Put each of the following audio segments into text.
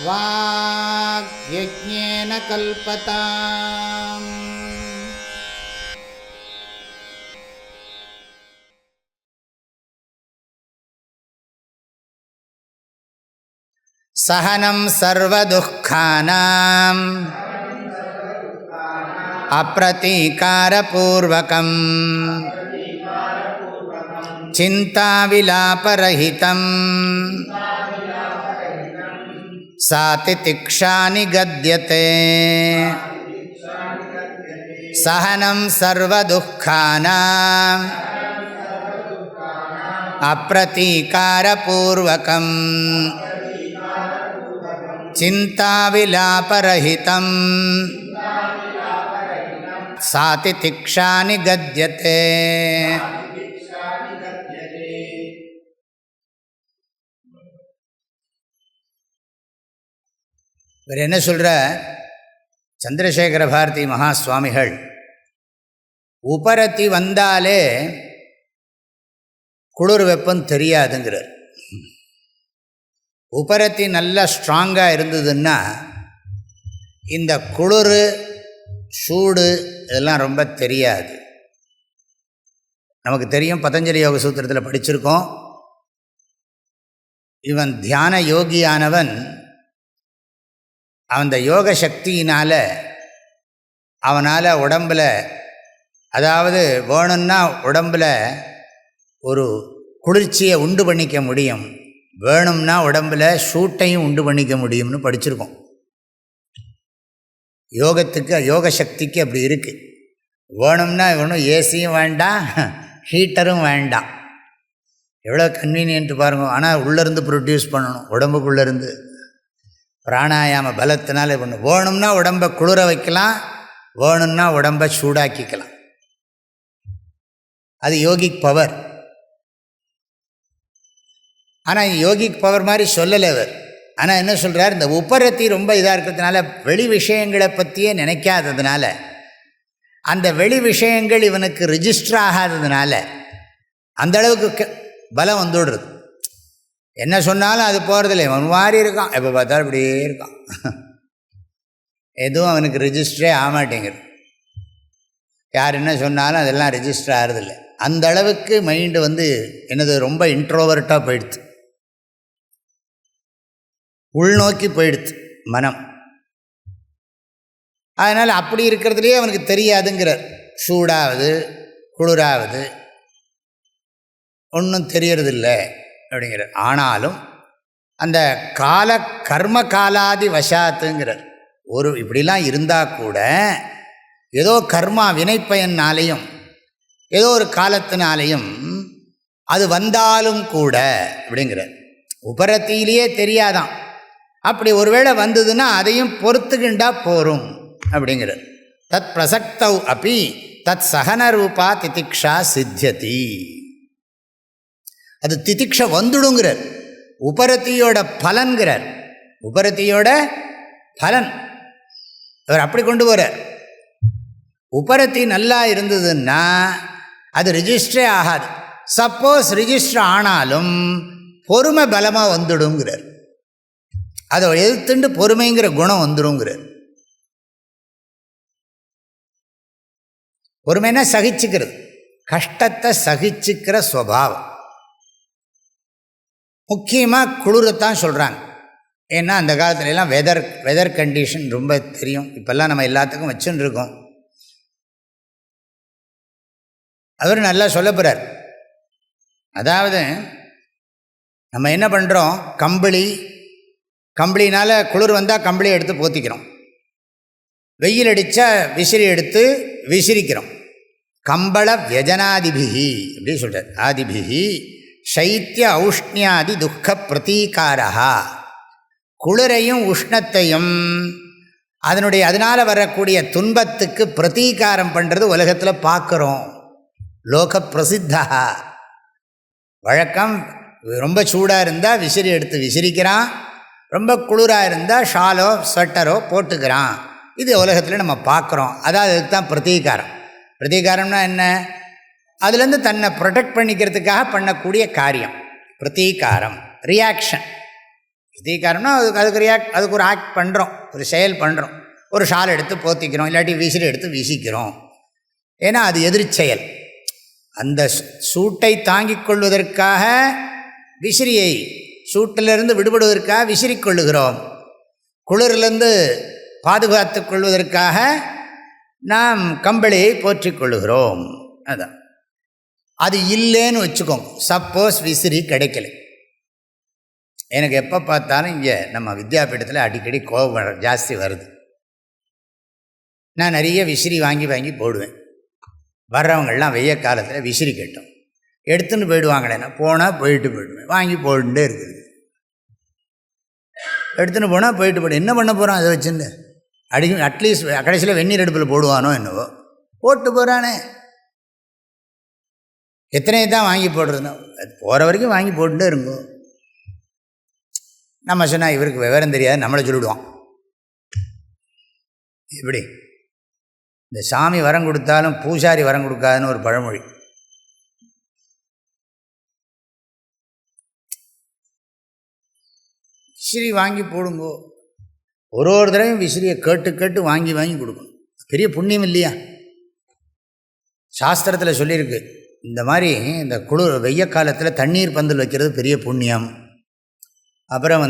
வாக்யஜ்ஞேன கல்பதாம். சஹனம் சர்வதுக்கானாம் அப்ரதீகாரபூர்வகம் சிந்தாவிலாபரஹிதம் சாதிதிக்ஷா நிகத்யதே. சஹனம் சர்வதுக்கானாம் அப்ரதீகாரபூர்வகம் சிந்தாவிலாபரஹிதம் சாதிதிக்ஷா நிகத்யதே. இவர் என்ன சொல்கிற, சந்திரசேகர பாரதி மகா சுவாமிகள் உபரத்தி வந்தாலே குளிர் வெப்பம் தெரியாதுங்கிறார். உபரத்தி நல்லா ஸ்ட்ராங்காக இருந்ததுன்னா இந்த குளிர் சூடு இதெல்லாம் ரொம்ப தெரியாது. நமக்கு தெரியும், பதஞ்சலி யோக சூத்திரத்தில் படிச்சிருக்கோம், இவன் தியான யோகியானவன் அந்த யோக சக்தியினால் அவனால் உடம்பில், அதாவது வேணும்னா உடம்பில் ஒரு குளிர்ச்சியை உண்டு பண்ணிக்க முடியும், வேணும்னா உடம்பில் சூட்டையும் உண்டு பண்ணிக்க முடியும்னு படிச்சிருக்கோம். யோகத்துக்கு, யோக சக்திக்கு அப்படி இருக்குது. வேணும்னா வேணும், ஏசியும் வேண்டாம், ஹீட்டரும் வேண்டாம். எவ்வளோ கன்வீனியன்ட்டு பாருங்கள். ஆனால் உள்ளேருந்து ப்ரொடியூஸ் பண்ணணும், உடம்புக்குள்ளேருந்து பிராணாயாம பலத்தினால பண்ணணும். வேணும்னா உடம்பை குளிர வைக்கலாம், வேணும்னா உடம்பை சூடாக்கிக்கலாம். அது யோகிக் பவர். ஆனால் யோகிக் பவர் மாதிரி சொல்லலை அவர். ஆனால் என்ன சொல்கிறார், இந்த உப்பரத்தி ரொம்ப இதாக இருக்கிறதுனால, வெளி விஷயங்களை பற்றியே நினைக்காததுனால, அந்த வெளி விஷயங்கள் இவனுக்கு ரிஜிஸ்டர் ஆகாததுனால அந்தளவுக்கு பலம் வந்துடுறது. என்ன சொன்னாலும் அது போகிறதில்ல, இவன் மாதிரி இருக்கான், எப்போ பார்த்தாலும் இப்படியே இருக்கான், எதுவும் அவனுக்கு ரிஜிஸ்டரே ஆகமாட்டேங்குது. யார் என்ன சொன்னாலும் அதெல்லாம் ரிஜிஸ்டர் ஆகிறதில்ல. அந்த அளவுக்கு மைண்டு என்னது ரொம்ப இன்ட்ரோவர்ட்டாக போயிடுது, உள்நோக்கி போயிடுது மனம். அதனால் அப்படி இருக்கிறதுலே அவனுக்கு தெரியாதுங்கிறார். சூடாவது குளிராவது ஒன்றும் தெரியறதில்லை அப்படிங்கிறார். ஆனாலும் அந்த கால கர்ம காலாதி வசாத்துங்கிறார். ஒரு இப்படிலாம் இருந்தால் கூட ஏதோ கர்மா வினைப்பயனாலேயும் ஏதோ ஒரு காலத்தினாலேயும் அது வந்தாலும் கூட அப்படிங்கிறார். உபரத்திலேயே தெரியாதான், அப்படி ஒருவேளை வந்ததுன்னா அதையும் பொறுத்துக்கிண்டா போரும் அப்படிங்கிறார். தத் பிரசக்தௌ அப்பி தத் சகனரூபா திதிக்ஷா சித்தியதி. அது திதிக்ஷ வந்துடுங்கிறார். உபரத்தியோட பலன்கிறார். உபரத்தியோட பலன் அவர் அப்படி கொண்டு போகிறார். உபரத்தி நல்லா இருந்ததுன்னா அது ரிஜிஸ்டரே ஆகாது. சப்போஸ் ரிஜிஸ்டர் ஆனாலும் பொறுமை பலமாக வந்துடுங்கிறார். அதை எதிர்த்துண்டு பொறுமைங்கிற குணம் வந்துடுங்கிறார். பொறுமைன்னா சகிச்சுக்கிறது, கஷ்டத்தை சகிச்சுக்கிற சுபாவம். முக்கியமாக குளிரத்தான் சொல்கிறாங்க. ஏன்னா அந்த காலத்துலலாம் வெதர் கண்டிஷன் ரொம்ப தெரியும். இப்போல்லாம் நம்ம எல்லாத்துக்கும் வச்சுன்னு இருக்கோம். அவர் நல்லா சொல்ல போகிறார். அதாவது நம்ம என்ன பண்ணுறோம், கம்பளினால் குளிர் வந்தால் கம்பளி எடுத்து போத்திக்கிறோம், வெயில் அடித்தா விசிறி எடுத்து விசிறிக்கிறோம். கம்பள வியஜனாதிபிகி அப்படி சொல்கிறார். ஆதிபிகி சைத்திய ஔஷ்ணியாதி துக்க பிரதீகாரா. குளிரையும் உஷ்ணத்தையும் அதனால் வரக்கூடிய துன்பத்துக்கு பிரதீகாரம் பண்ணுறது உலகத்தில் பார்க்குறோம். லோக பிரசித்தா. வழக்கம் ரொம்ப சூடாக இருந்தால் விசிறி எடுத்து விசிறிக்கிறான், ரொம்ப குளிராக இருந்தால் ஷாலோ ஸ்வெட்டரோ போட்டுக்கிறான். இது உலகத்தில் நம்ம பார்க்குறோம். அதாவது அதுக்கு தான் பிரதீகாரம். பிரதீகாரம்னா என்ன, அதுலேருந்து தன்னை ப்ரொடெக்ட் பண்ணிக்கிறதுக்காக பண்ணக்கூடிய காரியம் பிரதீகாரம், ரியாக்ஷன். பிரதீகாரம்னா அதுக்கு ஒரு ஆக்ட் பண்ணுறோம், ஒரு செயல் பண்ணுறோம். ஒரு ஷால் எடுத்து போத்திக்கிறோம், இல்லாட்டி விசிறி எடுத்து வீசிக்கிறோம். ஏன்னா அது எதிர்ச்செயல். அந்த சூட்டை தாங்கிக் கொள்வதற்காக விசிறியை, சூட்டிலிருந்து விடுபடுவதற்காக விசிறி கொள்ளுகிறோம். குளிரிலிருந்து பாதுகாத்து கொள்வதற்காக நாம் கம்பளியை போற்றிக் கொள்ளுகிறோம். அதான் அது இல்லைன்னு வச்சுக்கோங்க. சப்போஸ் விசிறி கிடைக்கல, எனக்கு எப்போ பார்த்தாலும் இங்கே நம்ம வித்யாபீடத்தில் அடிக்கடி கோபம் ஜாஸ்தி வருது. நான் நிறைய விசிறி வாங்கி வாங்கி போடுவேன். வர்றவங்கள்லாம் வெய்ய காலத்தில் விசிறி கேட்டோம் எடுத்துன்னு போயிடுவாங்களேன்னா, போனால் போயிட்டு போயிடுவேன், வாங்கி போட்டுட்டே இருக்குது. எடுத்துன்னு போனால் போயிட்டு போய்ட்டு என்ன பண்ண போகிறான் அதை வச்சுன்னு அட்லீஸ்ட் கடைசியில் வெந்நீர் அடுப்பில் போடுவானோ என்னவோ, போட்டு போகிறானே. எத்தனை தான் வாங்கி போடுறதுன்னா, அது போகிற வரைக்கும் வாங்கி போட்டுட்டே இருங்கோ. நம்ம சொன்னால் இவருக்கு விவரம் தெரியாது, நம்மளை சொல்லிவிடுவான். எப்படி இந்த சாமி வரம் கொடுத்தாலும் பூசாரி வரம் கொடுக்காதுன்னு ஒரு பழமொழி. விசிறி வாங்கி போடுங்கோ. ஒரு தடவையும் விசிறியை கேட்டு கேட்டு வாங்கி வாங்கி கொடுக்கணும். பெரிய புண்ணியம் இல்லையா? சாஸ்திரத்தில் சொல்லியிருக்கு, இந்த மாதிரி இந்த குளிர் வெய்ய காலத்தில் தண்ணீர் பந்தல் வைக்கிறது பெரிய புண்ணியம். அப்புறம்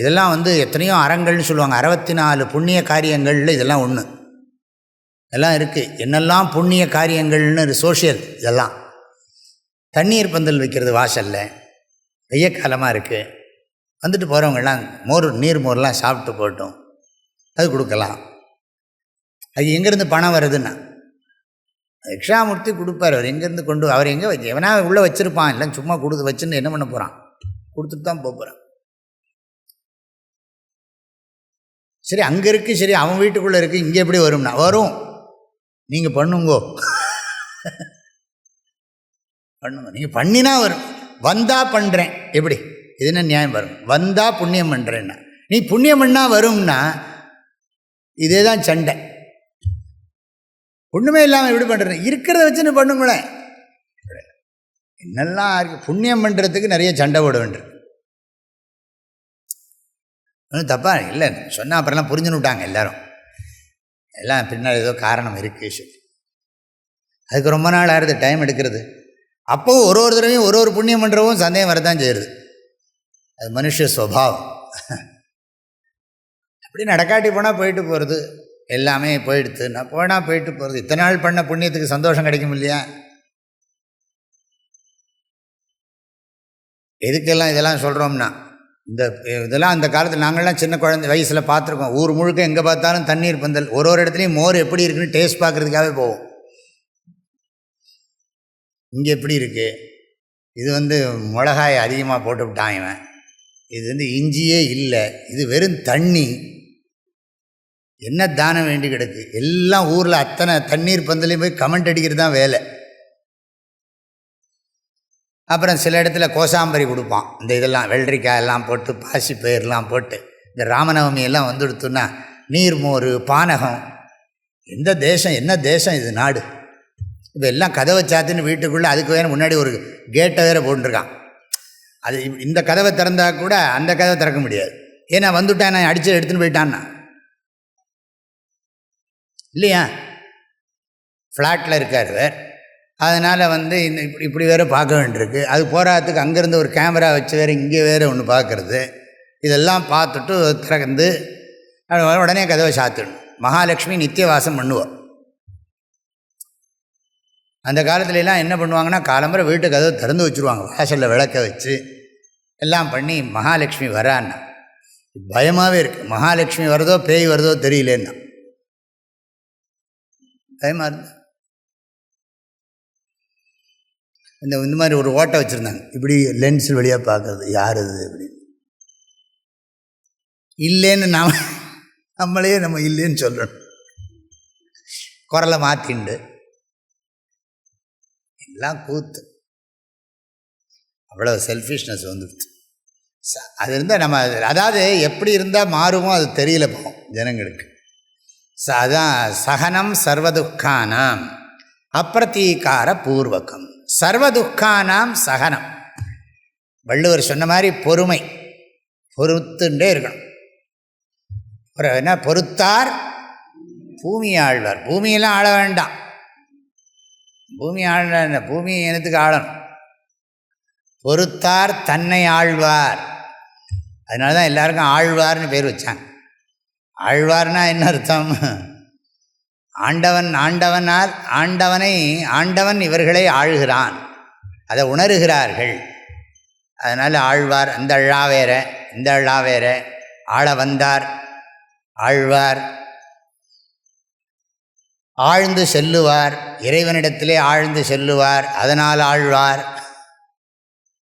இதெல்லாம் எத்தனையோ அறங்கள்னு சொல்லுவாங்க. 64 புண்ணிய காரியங்களில் இதெல்லாம் ஒன்று. எல்லாம் இருக்குது. என்னெல்லாம் புண்ணிய காரியங்கள்னு சோஷியல் இதெல்லாம். தண்ணீர் பந்தல் வைக்கிறது வாசலில், வெய்ய காலமாக இருக்குது, வந்துட்டு போகிறவங்கெல்லாம் நீர் மோர்லாம் சாப்பிட்டு போட்டோம், அது கொடுக்கலாம். அது எங்கேருந்து பணம் வருதுன்னா தட்சிணாமூர்த்தி கொடுப்பார். அவர் எங்கேருந்து அவர் எங்கே எவனா உள்ளே வச்சுருப்பான், இல்லை சும்மா கொடுத்து வச்சுன்னு என்ன பண்ண போகிறான், கொடுத்துட்டு தான் போகிறான். சரி அங்கே இருக்குது, சரி அவன் வீட்டுக்குள்ளே இருக்குது, இங்கே எப்படி வரும்னா வரும். நீங்கள் பண்ணுங்கோ, பண்ணுங்க, நீங்கள் பண்ணினா வரும். வந்தால் பண்ணுறேன், எப்படி இது என்ன நியாயம்? வரும். வந்தால் புண்ணியம் பண்ணுறேன்னா, நீ புண்ணியம் பண்ணால் வரும்னா இதே தான் சண்டை. ஒன்றுமே இல்லாமல் எப்படி பண்ணுறேன், இருக்கிறத வச்சுன்னு பண்ணுங்களேன். என்னெல்லாம் இருக்குது, புண்ணியம் பண்ணுறதுக்கு நிறைய சண்டை போட வேண்டியிருக்கு. ஒன்றும் தப்பா இல்லை சொன்னால் அப்புறம்லாம் புரிஞ்சுன்னு விட்டாங்க எல்லோரும். எல்லாம் பின்னால் ஏதோ காரணம் இருக்குது சொல்லி அதுக்கு ரொம்ப நாள் ஆகுது டைம் எடுக்கிறது. அப்போவும் ஒரு தடவையும் ஒரு புண்ணியம் பண்ணுறவும் சந்தேகம் வரதான் செய்யுது. அது மனுஷ சுபாவம். அப்படி நடக்காட்டி போனால் போயிட்டு போகிறது, எல்லாமே போயிடுத்து. நான் போனால் போயிட்டு போகிறது. இத்தனை நாள் பண்ண புண்ணியத்துக்கு சந்தோஷம் கிடைக்கும் இல்லையா? எதுக்கெல்லாம் இதெல்லாம் சொல்கிறோம்னா, இதெல்லாம் அந்த காலத்தில் நாங்கள்லாம் சின்ன குழந்தை வயசில் பார்த்துருக்கோம். ஊர் முழுக்க எங்கே பார்த்தாலும் தண்ணீர் பந்தல், ஒரு இடத்துலையும் மோர் எப்படி இருக்குன்னு டேஸ்ட் பார்க்குறதுக்காகவே போவோம். இங்கே எப்படி இருக்குது, இது மிளகாய் அதிகமாக போட்டு விட்டான் இவன், இது இஞ்சியே இல்லை, இது வெறும் தண்ணி, என்ன தானம் வேண்டி கிடக்கு. எல்லாம் ஊரில் அத்தனை தண்ணீர் பந்தலையும் போய் கமெண்ட் அடிக்கிறது தான் வேலை. அப்புறம் சில இடத்துல கோசாம்பரி கொடுப்பான். இந்த இதெல்லாம் வெள்ளரிக்காய் எல்லாம் போட்டு, பாசி பயிரெலாம் போட்டு, இந்த ராமநவமி எல்லாம் வந்துடுத்துன்னா நீர்மோர், பானகம். எந்த தேசம், என்ன தேசம் இது, நாடு. இப்போ எல்லாம் கதவை சாத்தின்னு வீட்டுக்குள்ளே அதுக்கு வேறு முன்னாடி ஒரு கேட்டை வேறு போட்டுருக்கான். அது இந்த கதவை திறந்தால் கூட அந்த கதவை திறக்க முடியாது. ஏன்னா வந்துவிட்டான், நான் அடித்து எடுத்துன்னு போயிட்டான்னா இல்லையா? ஃப்ளாட்டில் இருக்கார் வேறு, அதனால் இப்படி வேறு பார்க்க வேண்டியிருக்கு. அது போராட்டத்துக்கு அங்கேருந்து ஒரு கேமரா வச்சு வேறு இங்கே வேறு ஒன்று பார்க்குறது. இதெல்லாம் பார்த்துட்டு திறந்து உடனே கதவை சாத்திடணும். மகாலட்சுமி நித்தியவாசம் பண்ணுவோம். அந்த காலத்துலலாம் என்ன பண்ணுவாங்கன்னா, காலம்பரை வீட்டு கதவை திறந்து வச்சுருவாங்க, வாசலில் விளக்க வச்சு எல்லாம் பண்ணி. மகாலட்சுமி வரான்னா பயமாகவே இருக்குது. மகாலட்சுமி வருதோ பேய் வருதோ தெரியலேன்னா பயமாக இருந்தது. இந்த மாதிரி ஒரு ஓட்டை வச்சுருந்தாங்க, இப்படி லென்ஸில் வழியாக பார்க்குறது, யார் இது இப்படி இல்லைன்னு நம்மளே நம்ம இல்லைன்னு சொல்லணும். குரலை மாற்றிண்டு எல்லாம் கூத்து. அவ்வளோ செல்ஃபிஷ்னஸ் வந்துடுச்சு. அது இருந்தால் நம்ம அதாவது எப்படி இருந்தால் மாறுமோ அது தெரியல போகும் ஜனங்களுக்கு. அதான் சகனம் சர்வதுக்கானாம் அப்பிரதீகார பூர்வகம். சர்வதுக்கானாம் சகனம். வள்ளுவர் சொன்ன மாதிரி பொறுமை. பொறுத்துட்டே இருக்கணும். என்ன பொறுத்தார் பூமியை ஆழ்வார். பூமியெல்லாம் ஆள வேண்டாம். பூமி ஆள பூமி எனத்துக்கு ஆளணும். பொறுத்தார் தன்னை ஆழ்வார். அதனால தான் எல்லாருக்கும் ஆழ்வார்னு பேர் வச்சாங்க. ஆழ்வார்னா என்ன அர்த்தம்? ஆண்டவன் இவர்களை ஆழ்கிறான், அதை உணர்கிறார்கள். அதனால் ஆழ்வார். அந்த அழா வேற, இந்த அழா வேற. ஆள வந்தார் ஆழ்வார். ஆழ்ந்து செல்லுவார், இறைவனிடத்திலே ஆழ்ந்து செல்லுவார், அதனால் ஆழ்வார்.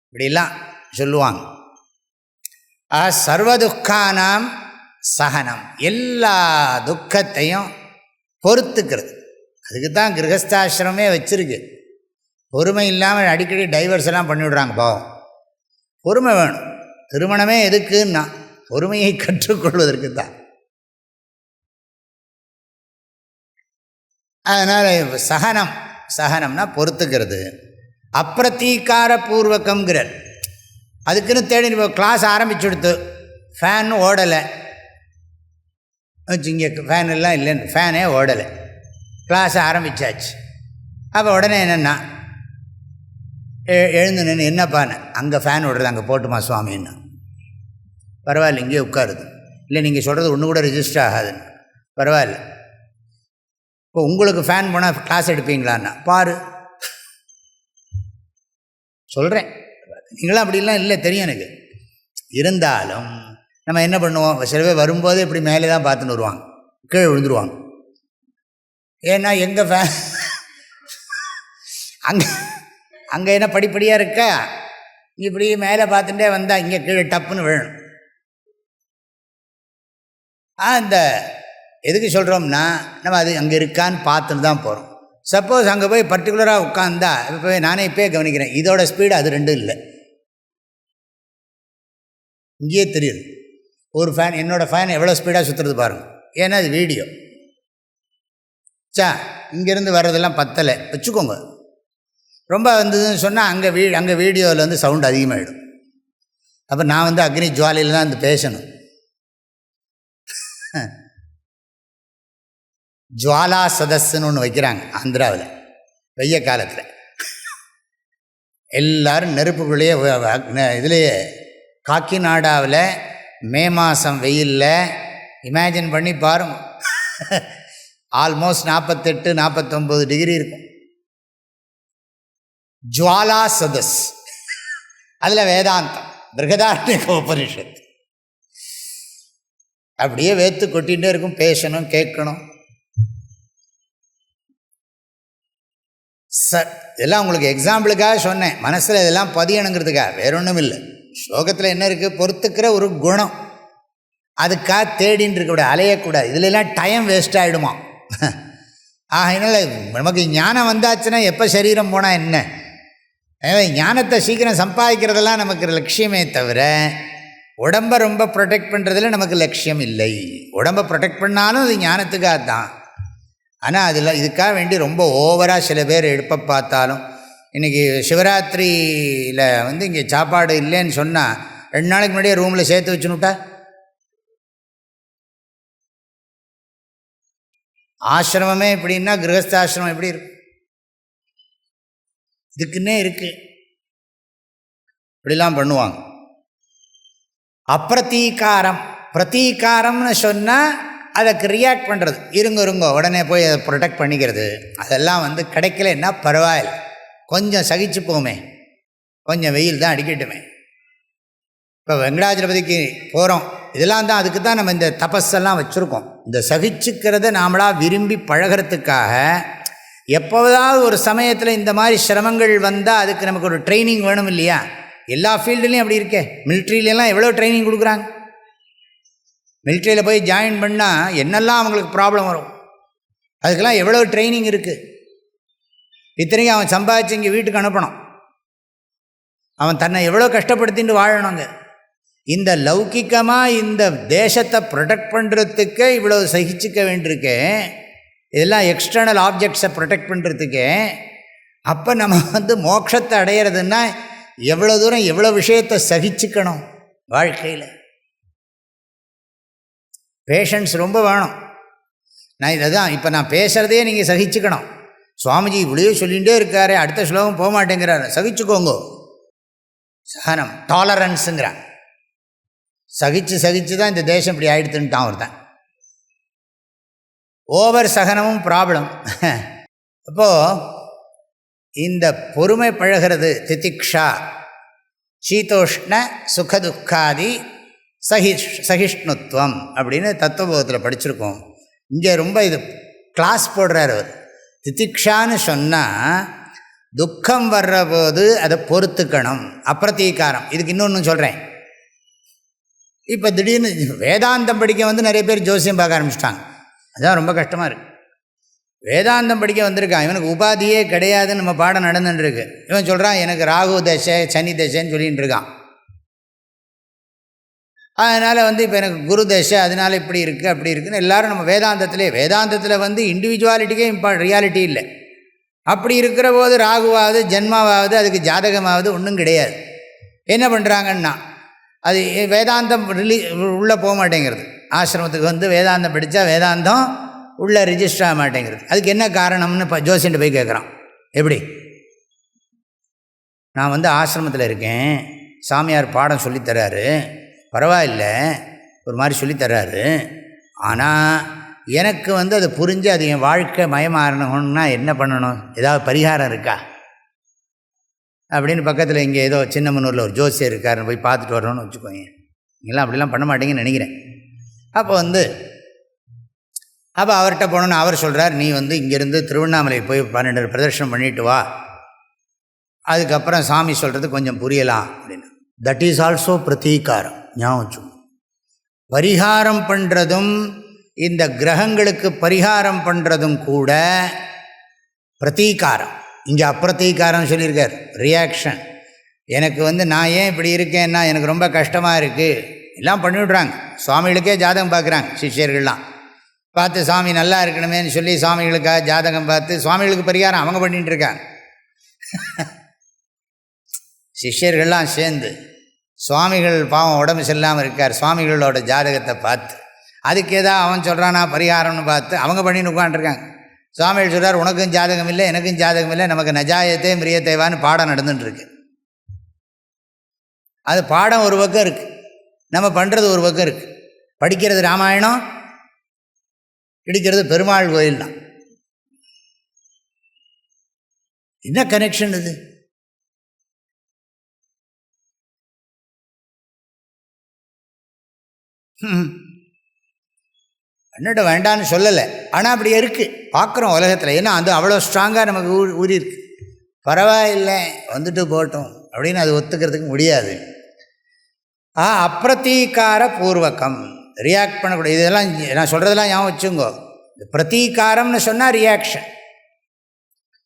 இப்படிலாம் சொல்லுவாங்க. சர்வதுக்கானாம் சகனம், எல்லா துக்கத்தையும் பொறுத்துக்கிறது. அதுக்கு தான் கிரகஸ்தாசிரமே வச்சுருக்கு. பொறுமை இல்லாமல் அடிக்கடி டைவர்ஸ் எல்லாம் பண்ணிவிடுறாங்க. பாவம், பொறுமை வேணும். திருமணமே எதுக்குன்னா பொறுமையை கற்றுக்கொள்வதற்கு தான். அதனால் சகனம்னா பொறுத்துக்கிறது. அப்பிரத்தீகார பூர்வகம்ங்கிறார். அதுக்குன்னு தேடி இப்போ கிளாஸ் ஆரம்பிச்சு கொடுத்து ஃபேன் ஓடலை இங்கே, ஃபேன் எல்லாம் இல்லைன்னு ஃபேனே ஓடலை, கிளாஸை ஆரம்பித்தாச்சு. அப்போ உடனே என்னென்னா எழுந்து நின்று என்னப்பான்னு, அங்கே ஃபேன் ஓடுறது, அங்கே போட்டுமா சுவாமின்னு. பரவாயில்ல, இங்கேயே உட்காருது. இல்லை நீங்கள் சொல்கிறது ஒன்று கூட ரிஜிஸ்டர் ஆகாதுன்னு. பரவாயில்ல, இப்போ உங்களுக்கு ஃபேன் போனால் கிளாஸ் எடுப்பீங்களான்னா பாரு சொல்கிறேன். நீங்களும் அப்படிலாம் இல்லை தெரியும் எனக்கு. இருந்தாலும் நம்ம என்ன பண்ணுவோம், சில பேர் வரும்போது இப்படி மேலே தான் பார்த்துன்னு வருவாங்க, கீழே விழுந்துருவாங்க. ஏன்னா எங்கள் ஃபேன் அங்கே என்ன படிப்படியாக இருக்கா, இப்படி மேலே பார்த்துட்டே வந்தால் இங்கே கீழே டப்புன்னு விழணும். இந்த எதுக்கு சொல்கிறோம்னா நம்ம அது அங்கே இருக்கான்னு பார்த்துன்னு தான் போகிறோம். சப்போஸ் அங்கே போய் பர்டிகுலராக உட்காந்தா, இப்போ நானே இப்போயே கவனிக்கிறேன், இதோட ஸ்பீடு அது ரெண்டும் இல்லை. இங்கேயே தெரியுது ஒரு ஃபேன், என்னோடய ஃபேன் எவ்வளோ ஸ்பீடாக சுற்றுறது பாருங்கள். ஏன்னா அது வீடியோ. இங்கேருந்து வர்றதெல்லாம் பத்தலை வச்சுக்கோங்க. ரொம்ப வந்ததுன்னு சொன்னால் அங்கே வீடியோவில் வந்து சவுண்டு அதிகமாகிடும். அப்போ நான் அக்னி ஜுவாலையில் தான் பேசணும். ஜுவாலா சதஸ்ன்னு ஒன்று வைக்கிறாங்க ஆந்திராவில். வெய்ய காலத்தில் எல்லோரும் நெருப்புக்குள்ளேயே, இதுலேயே காக்கிநாடாவில் மே மாதம் வெயிலில் இமேஜின் பண்ணி பாருங்க, ஆல்மோஸ்ட் 48-49 டிகிரி இருக்கும். ஜுவாலா சதஸ், அதில் வேதாந்தம், பிருகதாரண்யக உபனிஷத். அப்படியே வேத்து கொட்டிகிட்டே இருக்கும், பேசணும், கேட்கணும். இதெல்லாம் உங்களுக்கு எக்ஸாம்பிளுக்காக சொன்னேன், மனசில் இதெல்லாம் பதியணுங்கிறதுக்காக, வேற ஒன்றும் இல்லை. ஸ்லோகத்தில் என்ன இருக்குது, பொறுத்துக்கிற ஒரு குணம். அதுக்காக தேடின்னு இருக்கக்கூடாது, அலையக்கூடாது. இதுலலாம் டைம் வேஸ்ட் ஆகிடுமா. அதனால் நமக்கு ஞானம் வந்தாச்சுன்னா எப்போ சரீரம் போனால் என்ன, ஞானத்தை சீக்கிரம் சம்பாதிக்கிறதெல்லாம் நமக்கு லட்சியமே தவிர உடம்பை ரொம்ப ப்ரொடெக்ட் பண்ணுறதுல நமக்கு லட்சியம் இல்லை. உடம்பை ப்ரொடெக்ட் பண்ணாலும் அது ஞானத்துக்காக தான். ஆனால் அதில் இதுக்காக வேண்டி ரொம்ப ஓவராக சில பேர் எப்போ பார்த்தாலும், இன்றைக்கி சிவராத்திரியில் இங்கே சாப்பாடு இல்லைன்னு சொன்னால் 2 நாளைக்கு முன்னாடியே ரூமில் சேர்த்து வச்சுனுட்டா. ஆசிரமமே எப்படின்னா கிரகஸ்தாசிரமம் எப்படி இருக்கும், இதுக்குன்னே இருக்குது. இப்படிலாம் பண்ணுவாங்க. அப்பிரத்தீகாரம், பிரத்தீகாரம்னு சொன்னால் அதுக்கு ரியாக்ட் பண்ணுறது, இருங்கோ உடனே போய் அதை ப்ரொடெக்ட் பண்ணிக்கிறது. அதெல்லாம் கிடைக்கலன்னா பரவாயில்ல, கொஞ்சம் சகிச்சுப்போமே, கொஞ்சம் வெயில் தான் அடிக்கட்டுமே. இப்போ வெங்கடாஜலபதிக்கு போகிறோம், இதெல்லாம் தான் அதுக்கு தான் நம்ம இந்த தபஸெல்லாம் வச்சுருக்கோம். இந்த சகிச்சுக்கிறத நாமளாக விரும்பி பழகிறதுக்காக. எப்போதாவது ஒரு சமயத்தில் இந்த மாதிரி சிரமங்கள் வந்தால் அதுக்கு நமக்கு ஒரு ட்ரைனிங் வேணும் இல்லையா. எல்லா ஃபீல்டுலேயும் அப்படி இருக்கே. மிலிட்ரியிலலாம் எவ்வளோ ட்ரைனிங் கொடுக்குறாங்க. மிலிட்ரியில் போய் ஜாயின் பண்ணால் என்னெல்லாம் அவங்களுக்கு ப்ராப்ளம் வரும், அதுக்கெல்லாம் எவ்வளோ ட்ரைனிங் இருக்குது. இத்தனைக்கும் அவன் சம்பாதிச்சு இங்கே வீட்டுக்கு அனுப்பணும், அவன் தன்னை எவ்வளோ கஷ்டப்படுத்திட்டு வாழணுங்க. இந்த லௌகிக்கமாக இந்த தேசத்தை ப்ரொடெக்ட் பண்ணுறதுக்கே இவ்வளோ சகிச்சிக்க வேண்டியிருக்கே, இதெல்லாம் எக்ஸ்டர்னல் ஆப்ஜெக்ட்ஸை ப்ரொடெக்ட் பண்ணுறதுக்கே. அப்போ நம்ம மோட்சத்தை அடையிறதுன்னா எவ்வளோ தூரம் எவ்வளோ விஷயத்தை சகிச்சுக்கணும் வாழ்க்கையில். பேஷன்ஸ் ரொம்ப வேணும். நான் இதை தான் இப்போ நான் பேசுகிறதே நீங்கள் சகிச்சுக்கணும். சுவாமிஜி இவ்வளோ சொல்லிகிட்டே இருக்காரு, அடுத்த ஸ்லோகம் போக மாட்டேங்கிறாரு, சகிச்சுக்கோங்கோ. சகனம், டாலரன்ஸுங்கிறான். சகிச்சு தான் இந்த தேசம் இப்படி ஆயிடுத்துன்ட்டான் ஒருத்தன். ஓவர் சகனமும் ப்ராப்ளம். அப்போது இந்த பொறுமை பழகிறது, திதிக்ஷா, சீதோஷ்ண சுகதுக்காதி சகிஷ்ணுத்வம் அப்படின்னு தத்துவபோதத்தில் படிச்சிருக்கோம். இங்கே ரொம்ப இது கிளாஸ் போடுறார் அவர். திதிக்ஷான்னு சொன்னால் துக்கம் வர்ற போது அதை பொறுத்துக்கணும், அப்பிரதீகாரம். இதுக்கு இன்னொன்று சொல்கிறேன். இப்போ திடீர்னு வேதாந்தம் படிக்க நிறைய பேர் ஜோசியம் பார்க்க ஆரம்பிச்சிட்டாங்க. அதுதான் ரொம்ப கஷ்டமாக இருக்குது. வேதாந்தம் படிக்க வந்திருக்கான், இவனுக்கு உபாதியே கிடையாதுன்னு நம்ம பாடம் நடந்துட்டுருக்கு. இவன் சொல்கிறான் எனக்கு ராகு தசை சனி தசைன்னு சொல்லிகிட்டு இருக்கான். அதனால் இப்போ எனக்கு குரு தசை, அதனால் இப்படி இருக்குது அப்படி இருக்குதுன்னு எல்லோரும் நம்ம வேதாந்தத்தில் இண்டிவிஜுவாலிட்டிக்கே ரியாலிட்டி இல்லை. அப்படி இருக்கிற போது ராகுவாவது ஜென்மாவாவது அதுக்கு ஜாதகமாவது ஒன்றும் கிடையாது. என்ன பண்ணுறாங்கன்னா அது வேதாந்தம் உள்ளே போக மாட்டேங்கிறது. ஆசிரமத்துக்கு வேதாந்தம் படித்தா வேதாந்தம் உள்ளே ரிஜிஸ்டர் ஆக மாட்டேங்கிறது. அதுக்கு என்ன காரணம்னு இப்போ ஜோசியன்ட்டு போய் கேட்குறான். எப்படி? நான் ஆசிரமத்தில் இருக்கேன், சாமியார் பாடம் சொல்லித்தராரு, பரவாயில்ல ஒரு மாதிரி சொல்லித்தர்றாரு, ஆனால் எனக்கு அது புரிஞ்சு அது என் வாழ்க்கை மயமாறணும்னா என்ன பண்ணணும், ஏதாவது பரிகாரம் இருக்கா அப்படின்னு பக்கத்தில் இங்கே ஏதோ சின்னமனூரில் ஒரு ஜோசியர் இருக்காருன்னு போய் பார்த்துட்டு வரணும்னு வச்சுக்கோங்க. நீங்களாம் அப்படிலாம் பண்ண மாட்டீங்கன்னு நினைக்கிறேன். அப்போ அவர்கிட்ட போனோன்னு அவர் சொல்கிறார், நீ இங்கேருந்து திருவண்ணாமலை போய் 12 பிரதர்ஷனம் பண்ணிட்டு வா, அதுக்கப்புறம் சாமி சொல்கிறது கொஞ்சம் புரியலாம் அப்படின்னு. தட் இஸ் ஆல்சோ பிரதீகாரம். ஞாபகம், பரிகாரம் பண்ணுறதும் இந்த கிரகங்களுக்கு பரிகாரம் பண்ணுறதும் கூட பிரதீகாரம். இங்கே அப்பிரதீகாரம் சொல்லியிருக்கார், ரியாக்ஷன். எனக்கு நான் ஏன் இப்படி இருக்கேன்னா எனக்கு ரொம்ப கஷ்டமாக இருக்குது, எல்லாம் பண்ணிவிட்றாங்க. சுவாமிகளுக்கே ஜாதகம் பார்க்குறாங்க சிஷ்யர்கள்லாம் பார்த்து, சாமி நல்லா இருக்கணுமேன்னு சொல்லி சுவாமிகளுக்காக ஜாதகம் பார்த்து சுவாமிகளுக்கு பரிகாரம் அவங்க பண்ணிகிட்டு இருக்காங்க. சிஷ்யர்கள்லாம் சேர்ந்து சுவாமிகள் பாவம் உடம்பு சரியில்லாமல் இருக்கார், சுவாமிகளோட ஜாதகத்தை பார்த்து அதுக்கு ஏதாவது அவன் சொல்கிறானா பரிகாரம்னு பார்த்து அவங்க பண்ணின்னு உட்காந்துருக்காங்க. சுவாமிகள் சொல்கிறார், உனக்கும் ஜாதகம் இல்லை எனக்கும் ஜாதகம் இல்லை, நமக்கு நஜாயத்தே மிரியத்தேவான்னு பாடம் நடந்துட்டுருக்கு. அது பாடம் ஒரு பக்கம் இருக்குது, நம்ம பண்ணுறது ஒரு பக்கம் இருக்குது. படிக்கிறது ராமாயணம், இடிக்கிறது பெருமாள் கோயில் தான். என்ன கனெக்ஷன் இது? என்னட்ட வேண்டான்னு சொல்லலை, ஆனால் அப்படி இருக்குது, பார்க்குறோம் உலகத்தில். ஏன்னா அவ்வளோ ஸ்ட்ராங்காக நமக்கு ஊறி இருக்கு. பரவாயில்லை வந்துட்டு போட்டோம் அப்படின்னு அது ஒத்துக்கிறதுக்கு முடியாது. அப்பிரதீகார பூர்வகம், ரியாக்ட் பண்ணக்கூடாது. இதெல்லாம் நான் சொல்கிறதெல்லாம் ஞாபகம் வச்சுங்கோ. பிரதீகாரம்னு சொன்னால் ரியாக்ஷன்.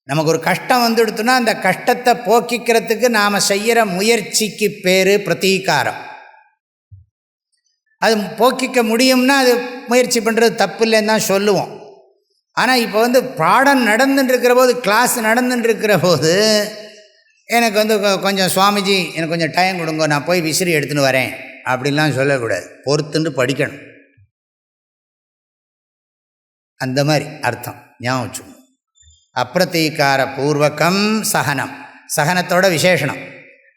நமக்கு ஒரு கஷ்டம் வந்துடுத்துன்னா அந்த கஷ்டத்தை போக்கிக்கிறதுக்கு நாம் செய்கிற முயற்சிக்கு பேர் பிரதீகாரம். அது போக்கிக்க முடியும்னா அது முயற்சி பண்ணுறது தப்பு இல்லைன்னு தான் சொல்லுவோம். ஆனால் இப்போ பாடம் நடந்துட்டுருக்கிற போது, கிளாஸ் நடந்துட்டுருக்கிற போது எனக்கு கொஞ்சம் சுவாமிஜி எனக்கு கொஞ்சம் டைம் கொடுங்க, நான் போய் விசிறி எடுத்துன்னு வரேன் அப்படின்லாம் சொல்லக்கூடாது. பொறுத்துன்னு படிக்கணும். அந்த மாதிரி அர்த்தம் ஞாபகம் வச்சுக்கணும். அப்பிரதீகார பூர்வகம் சகனம், சகனத்தோட விசேஷனம்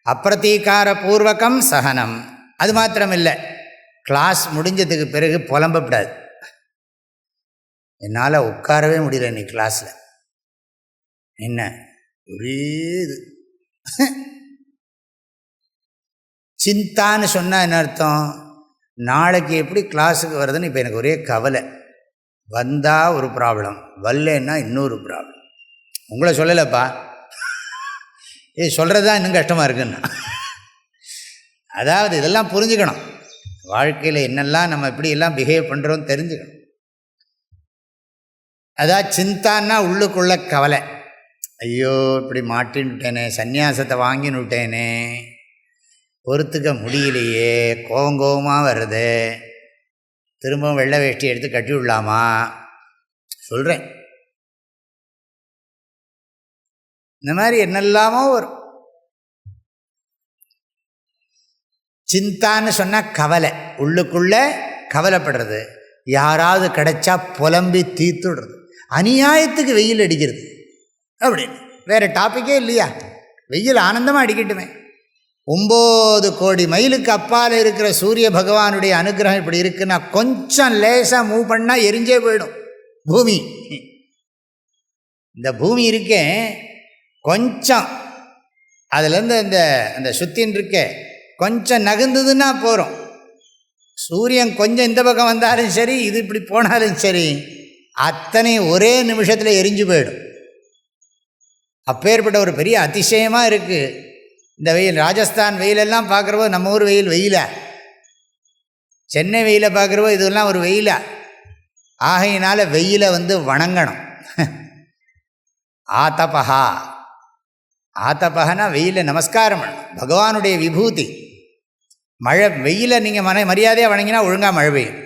அப்பிரதீகார பூர்வகம் சகனம். அது மாத்திரமில்லை, கிளாஸ் முடிஞ்சதுக்கு பிறகு புலம்பப்படாது. என்னால் உட்காரவே முடியல இன்னைக்கு கிளாஸில், என்ன ஒரே இது. சிந்தான்னு சொன்னால் என்ன அர்த்தம்? நாளைக்கு எப்படி கிளாஸுக்கு வருதுன்னு இப்போ எனக்கு ஒரே கவலை. வந்தால் ஒரு ப்ராப்ளம், வரலன்னா இன்னொரு ப்ராப்ளம். உங்களை சொல்லலைப்பா, இது சொல்கிறது தான் இன்னும் கஷ்டமாக இருக்குன்னா. அதாவது இதெல்லாம் புரிஞ்சுக்கணும். வாழ்க்கையில் என்னெல்லாம் நம்ம இப்படியெல்லாம் பிஹேவ் பண்ணுறோம் தெரிஞ்சுக்கணும். அதான் சிந்தான்னா உள்ளுக்குள்ள கவலை. ஐயோ இப்படி மாட்டின்னுட்டேனே, சந்நியாசத்தை வாங்கினுட்டேனே, பொறுத்துக்க முடியலையே, கோவமாக வருது, திரும்பவும் வெள்ளை வேஷ்டி எடுத்து கட்டி விடலாமா சொல்கிறேன். இந்த மாதிரி என்னெல்லாமோ வரும். சிந்தான்னு சொன்னால் கவலை, உள்ளுக்குள்ளே கவலைப்படுறது. யாராவது கிடைச்சா புலம்பி தீத்துடுறது, அநியாயத்துக்கு வெயில் அடிக்கிறது அப்படின்னு. வேறு டாப்பிக்கே இல்லையா? வெயில் ஆனந்தமாக அடிக்கட்டுமே. 9 கோடி மைலுக்கு அப்பால் இருக்கிற சூரிய பகவானுடைய அனுகிரகம் இப்படி இருக்குன்னா கொஞ்சம் லேசாக மூவ் பண்ணால் எரிஞ்சே போயிடும் பூமி. இந்த பூமி இருக்கே கொஞ்சம் அதுலேருந்து அந்த சுத்தின் இருக்கே கொஞ்சம் நகர்ந்ததுன்னா போகிறோம். சூரியன் கொஞ்சம் இந்த பக்கம் வந்தாலும் சரி, இது இப்படி போனாலும் சரி, அத்தனை ஒரே நிமிஷத்தில் எரிஞ்சு போயிடும். அப்பேற்பட்ட ஒரு பெரிய அதிசயமாக இருக்குது இந்த வெயில். ராஜஸ்தான் வெயிலெல்லாம் பார்க்குறப்போ நம்ம ஊர் வெயிலா, சென்னை வெயிலை பார்க்குறப்போ இதெல்லாம் ஒரு வெயிலா. ஆகையினால வெயிலை வணங்கணும். ஆதபஹா, ஆதபஹனா வெயிலை நமஸ்காரம் பண்ணணும், பகவானுடைய விபூதி. மழை வெயிலை நீங்கள் மரியாதையாக வணங்கினா ஒழுங்காக மழை பெய்யும்.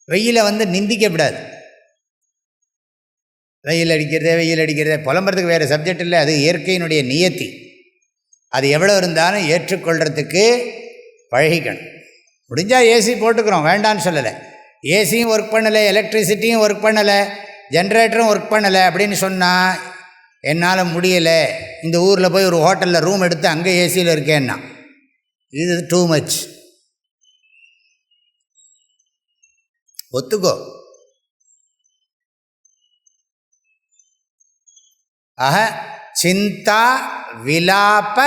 வெயிலை நிந்திக்கப்படாது. வெயில் அடிக்கிறதே புலம்புறதுக்கு வேறு சப்ஜெக்ட் இல்லை, அது இயற்கையினுடைய நியத்தி. அது எவ்வளோ இருந்தாலும் ஏற்றுக்கொள்கிறதுக்கு பழகிக்கணும். முடிஞ்சால் ஏசி போட்டுக்கிறோம், வேண்டான்னு சொல்லலை. ஏசியும் ஒர்க் பண்ணலை, எலக்ட்ரிசிட்டியும் ஒர்க் பண்ணலை, ஜென்ரேட்டரும் ஒர்க் பண்ணலை அப்படின்னு சொன்னால் என்னால் முடியலை, இந்த ஊரில் போய் ஒரு ஹோட்டலில் ரூம் எடுத்து அங்கே ஏசியில் இருக்கேன்னா இது டூ மச். ஒத்துக்கோ. ஆக சிந்தா விலாப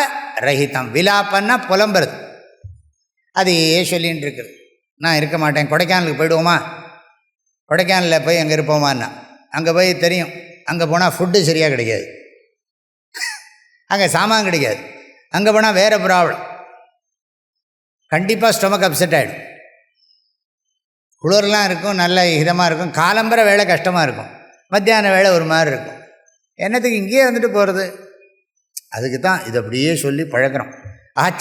ரஹிதம். விலாப்பன்னா புலம்புறது. அது சொல்லின்னு இருக்குது. நான் இருக்க மாட்டேன், கொடைக்கானலுக்கு போய்டுவோமா, கொடைக்கானலில் போய் அங்கே இருப்போமான்னா, அங்கே போய் தெரியும், அங்கே போனால் ஃபுட்டு சரியாக கிடைக்காது, அங்கே சாமான் கிடைக்காது, அங்கே போனால் வேறு ப்ராப்ளம், கண்டிப்பாக ஸ்டொமக் அப்செட் ஆகிடும். குளிர்லாம் இருக்கும், நல்ல இதமாக இருக்கும், காலம்பரை வேலை கஷ்டமாக இருக்கும், மத்தியான வேலை ஒரு மாதிரி இருக்கும். என்னத்துக்கு இங்கேயே வந்துட்டு போகிறது? அதுக்கு தான் இது அப்படியே சொல்லி பழகிறோம்.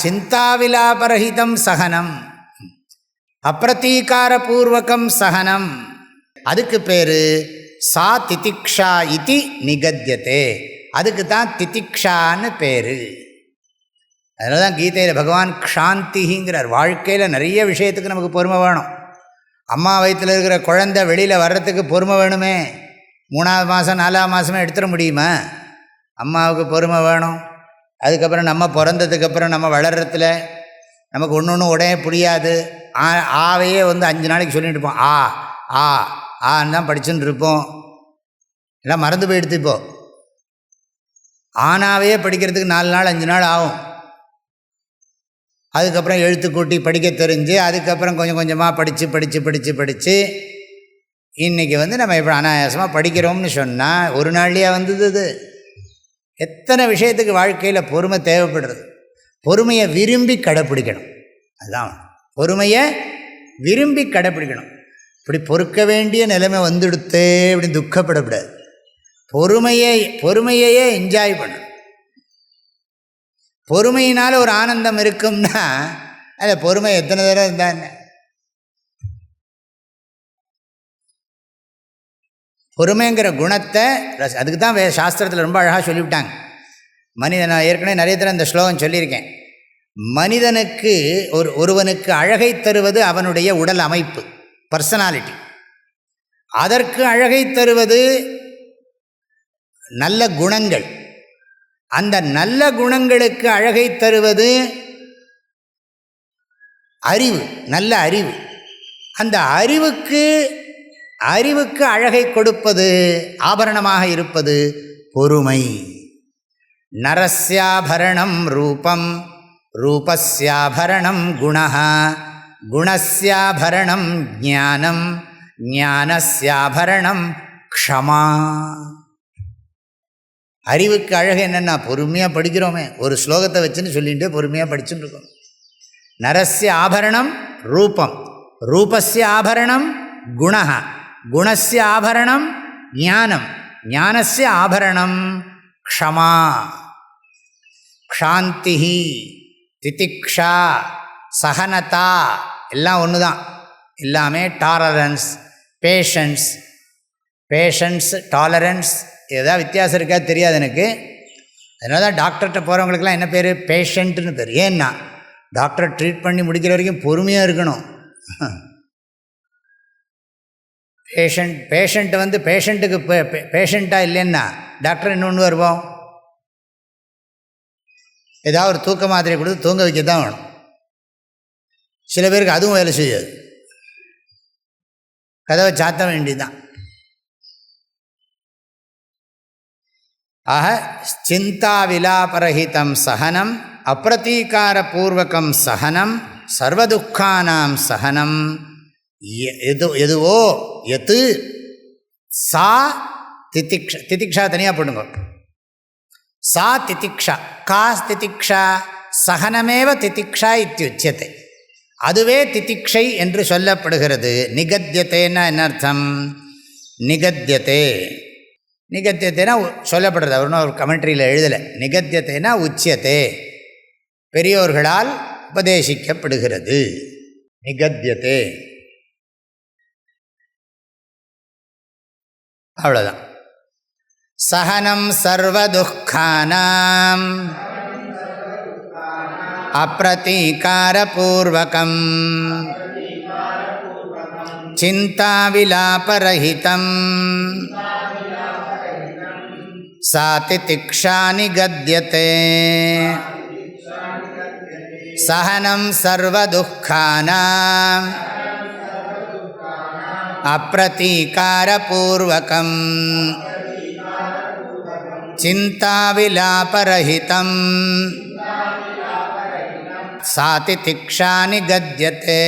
சிந்தாவிலாபரஹிதம் சகனம், அப்பிரதீகாரபூர்வகம் சகனம். அதுக்கு பேர் சா திதிக்ஷா இதி நிகத்தியதே. அதுக்கு தான் திதிக்ஷான்னு பேர். அதனால தான் கீதையில் பகவான் க்ஷாந்திங்கிறார். வாழ்க்கையில் நிறைய விஷயத்துக்கு நமக்கு பொறுமை வேணும். அம்மா வயிற்றில் இருக்கிற குழந்தை வெளியில் வர்றதுக்கு பொறுமை வேணுமே. 3ஆவது மாதம் 4ஆவது மாதமே எடுத்துட முடியுமா? அம்மாவுக்கு பொறுமை வேணும். அதுக்கப்புறம் நம்ம பிறந்ததுக்கப்புறம் நம்ம வளர்கிறதுல நமக்கு ஒன்று உடனே புரியாது. ஆவையே 5 நாளைக்கு சொல்லிட்டு இருப்போம். ஆன்னு தான் படிச்சுன்னு இருப்போம். எல்லாம் மறந்து போயிடுத்து. இப்போது ஆனாவே படிக்கிறதுக்கு 4 நாள் 5 நாள் ஆகும். அதுக்கப்புறம் எழுத்து கூட்டி படிக்க தெரிஞ்சு அதுக்கப்புறம் கொஞ்சம் கொஞ்சமாக படித்து இன்றைக்கி நம்ம இப்போ அனாயாசமாக படிக்கிறோம்னு சொன்னால் ஒரு நாள்லேயே வந்தது. இது எத்தனை விஷயத்துக்கு வாழ்க்கையில் பொறுமை தேவைப்படுறது. பொறுமையை விரும்பி கடைப்பிடிக்கணும். அதுதான் பொறுமையை விரும்பி கடைப்பிடிக்கணும். இப்படி பொறுக்க வேண்டிய நிலைமை வந்துடுத்தே இப்படி துக்கப்படக்கூடாது. பொறுமையையே என்ஜாய் பண்ணணும். பொறுமையினால் ஒரு ஆனந்தம் இருக்கும்னா அந்த பொறுமை எத்தனை தடவை இருந்தால் என்ன? பொறுமைங்கிற குணத்தை அதுக்கு தான் சாஸ்திரத்தில் ரொம்ப அழகாக சொல்லிவிட்டாங்க. நான் ஏற்கனவே நிறைய தடவை இந்த ஸ்லோகம் சொல்லியிருக்கேன். மனிதனுக்கு ஒருவனுக்கு அழகை தருவது அவனுடைய உடல் அமைப்பு, பர்சனாலிட்டி. அதற்கு அழகை தருவது நல்ல குணங்கள். அந்த நல்ல குணங்களுக்கு அழகை தருவது அறிவு, நல்ல அறிவு. அந்த அறிவுக்கு அழகை கொடுப்பது, ஆபரணமாக இருப்பது பொறுமை. நரஸ்யாபரணம் ரூபம், ரூபஸ்யாபரணம் குணः, குணஸ்யாபரணம் ஞானம், ஞானஸ்யாபரணம் க்ஷமா. அறிவுக்கு அழகு என்னென்னா பொறுமையாக படிக்கிறோமே, ஒரு ஸ்லோகத்தை வச்சுன்னு சொல்லிட்டு பொறுமையாக படிச்சுட்டு இருக்கோம். நரஸ்ய ஆபரணம் ரூபம், ரூபஸ்ய ஆபரணம் குணः, குணஸ்ய ஆபரணம் ஞானம், ஞானஸ்ய ஆபரணம் க்ஷமா. க்ஷாந்தி, திதிக்ஷா, சகனதா எல்லாம் ஒன்று தான். எல்லாமே டாலரன்ஸ், பேஷன்ஸ், டாலரன்ஸ். ஏதாவது வித்தியாசம் இருக்கா தெரியாது எனக்கு. அதனால தான் டாக்டர்கிட்ட போகிறவங்களுக்கெல்லாம் என்ன பேர்? பேஷண்ட்டுன்னு பேர். ஏன்னா டாக்டரை ட்ரீட் பண்ணி முடிக்கிற வரைக்கும் பொறுமையாக இருக்கணும். பேஷண்ட்டு வந்து பேஷண்ட்டுக்கு பேஷண்ட்டாக இல்லைன்னா டாக்டர் இன்னொன்று வருவோம், ஏதாவது ஒரு தூக்க மாத்திரை கொடுத்து தூங்க வைக்க தான் வேணும். சில பேருக்கு அதுவும் வேலை செய்யாது, கதவை சாத்த வேண்டியதுதான். ஆக சிந்தா விலாபரஹிதம் சகனம், அப்பிரதீகாரபூர்வகம் சகனம், சர்வதுக்கானாம் சகனம். எதுவோ எது சா திதிக்ஷா, திதிக்ஷா தனியாக போடுங்க. சா திதிக்ஷா, கா திதிக்ஷா, சகனமேவ திதிக்ஷா இத்தியுச்சியத்தை, அதுவே திதிக்ஷை என்று சொல்லப்படுகிறது. நிகத்தியத்தைன்னா என்ன அர்த்தம்? நிகத்தியத்தே, நிகத்தியத்தைனா சொல்லப்படுறது. அவருன்னு ஒரு கமெண்ட்ரியில் எழுதலை. நிகத்தியத்தைனா உச்சியத்தே, பெரியோர்களால் உபதேசிக்கப்படுகிறது. நிகத்தியத்தே, அவ்வளோதான். சகனம் சர்வதுக்கானாம் அப்ரதீகாரபூர்வகம் சிந்தாவிலாபரஹிதம் சா திதிக்ஷா நிகத்யதே. சகனம் சர்வதுக்கானாம் அப்ரதீகாரபூர்வகம் சிந்தாவிலாபரஹிதம் சா திதிக்ஷா நிகத்யதே.